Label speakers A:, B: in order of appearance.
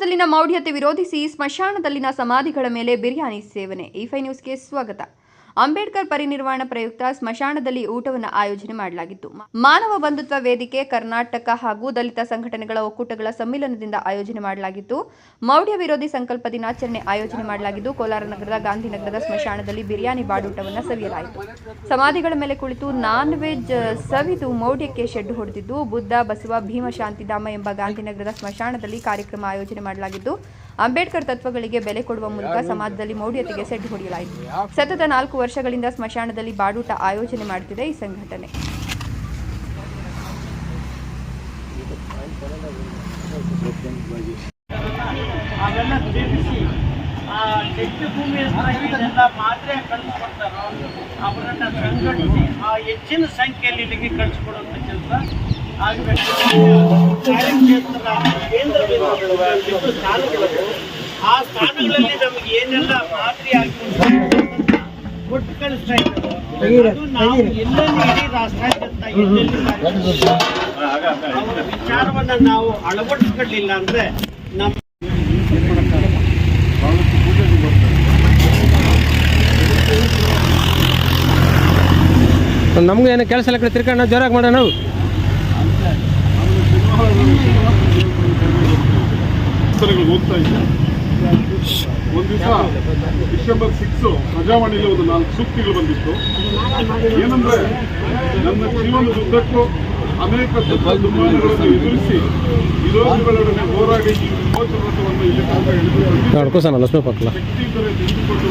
A: ಸ್ಮಶಾನದಲ್ಲಿನ ಮೌಢ್ಯತೆ ವಿರೋಧಿಸಿ ಸ್ಮಶಾನದಲ್ಲಿನ ಸಮಾಧಿಗಳ ಮೇಲೆ ಬಿರಿಯಾನಿ ಸೇವನೆ. E5 ನ್ಯೂಸ್ಗೆ ಸ್ವಾಗತ. ಅಂಬೇಡ್ಕರ್ ಪರಿನಿರ್ವಾಣ ಪ್ರಯುಕ್ತ ಸ್ಮಶಾನದಲ್ಲಿ ಊಟವನ್ನು ಆಯೋಜನೆ ಮಾಡಲಾಗಿತ್ತು. ಮಾನವ ಬಂಧುತ್ವ ವೇದಿಕೆ, ಕರ್ನಾಟಕ ಹಾಗೂ ದಲಿತ ಸಂಘಟನೆಗಳ ಒಕ್ಕೂಟಗಳ ಸಮ್ಮಿಲನದಿಂದ ಆಯೋಜನೆ ಮಾಡಲಾಗಿತ್ತು. ಮೌಢ್ಯ ವಿರೋಧಿ ಸಂಕಲ್ಪ ದಿನಾಚರಣೆ ಆಯೋಜನೆ ಮಾಡಲಾಗಿದ್ದು, ಕೋಲಾರ ನಗರದ ಗಾಂಧಿನಗರದ ಸ್ಮಶಾನದಲ್ಲಿ ಬಿರಿಯಾನಿ ಬಾಡೂಟವನ್ನು ಸವಿಯಲಾಯಿತು. ಸಮಾಧಿಗಳ ಮೇಲೆ ಕುಳಿತು ನಾನ್ ವೆಜ್ ಸವಿದು ಮೌಢ್ಯಕ್ಕೆ ಶೆಡ್ ಹೊಡೆದಿದ್ದು, ಬುದ್ಧ, ಬಸವ, ಭೀಮ, ಶಾಂತಿಧಾಮ ಎಂಬ ಗಾಂಧಿನಗರದ ಸ್ಮಶಾನದಲ್ಲಿ ಕಾರ್ಯಕ್ರಮ ಆಯೋಜನೆ ಮಾಡಲಾಗಿದ್ದು, ಅಂಬೇಡ್ಕರ್ ತತ್ವಗಳಿಗೆ ಬೆಲೆ ಕೊಡುವ ಮೂಲಕ ಸಮಾಜದಲ್ಲಿ ಮೌಢ್ಯತೆಗೆ ಸೆಡ್ಡು ಹೊಡೆಯಲಾಯಿತು. ಸತತ 4 ವರ್ಷಗಳಿಂದ ಸ್ಮಶಾನದಲ್ಲಿ ಬಾಡೂಟ ಆಯೋಜನೆ ಮಾಡುತ್ತಿದೆ ಈ ಸಂಘಟನೆ.
B: ಹೆಚ್ಚಿನ ಸಂಖ್ಯೆಯಲ್ಲಿ ಇಲ್ಲಿಗೆ ಕಳಿಸಿಕೊಡುವಂಥ ಕೆಲಸ ಆಗಬೇಕು. ಆ ಸ್ಥಾನಗಳಲ್ಲಿ ನಮಗೆ ಏನೆಲ್ಲ ಮಾದರಿ ಕೊಟ್ಟು ಕಳಿಸ್ತಾ ಇದ್ದಾರೆ, ಅದು ನಾವು ಎಲ್ಲೆಲ್ಲಿ ಇಡೀ ರಾಷ್ಟ್ರಾದ್ಯಂತ ಎಲ್ಲೆಲ್ಲಿ ಅವರ ವಿಚಾರವನ್ನು ನಾವು ಅಳವಡಿಸ್ಕೊಳ್ಳಿಲ್ಲ ಅಂದ್ರೆ ನಮ್ಮ
C: ನಮ್ಗೆ ಏನು ಕೆಲಸ ಎಲ್ಲ ಕಡೆ ತಿರ್ಕೊಂಡು ನಾವು ಜೋರಾಗಿ ಮಾಡೋಣ. ನಾವು
D: ಓದ್ತಾ ಇದ್ದೆ. ಒಂದು ದಿವಸ ಡಿಸೆಂಬರ್ 6 ಪ್ರಜಾವಾಣಿಯಲ್ಲಿ ಒಂದು 4 ಸೂಕ್ತಿಗಳು ಬಂದಿತ್ತು. ಏನಂದ್ರೆ, ನನ್ನ ಜೀವನದುದ್ದಕ್ಕೂ ಅನೇಕ ದುರ್ಮಾನಗಳನ್ನು ಎದುರಿಸಿ ವಿರೋಧಿಗಳೊಡನೆ ಹೋರಾಡಿ ಈ ವಿಮೋಚನ ವ್ರತವನ್ನು ಇಲ್ಲಿ ತನಕ ಎಳೆದುಕೊಂಡು ಶಕ್ತಿ ದೊರೆ ತಿಳಿದುಕೊಂಡು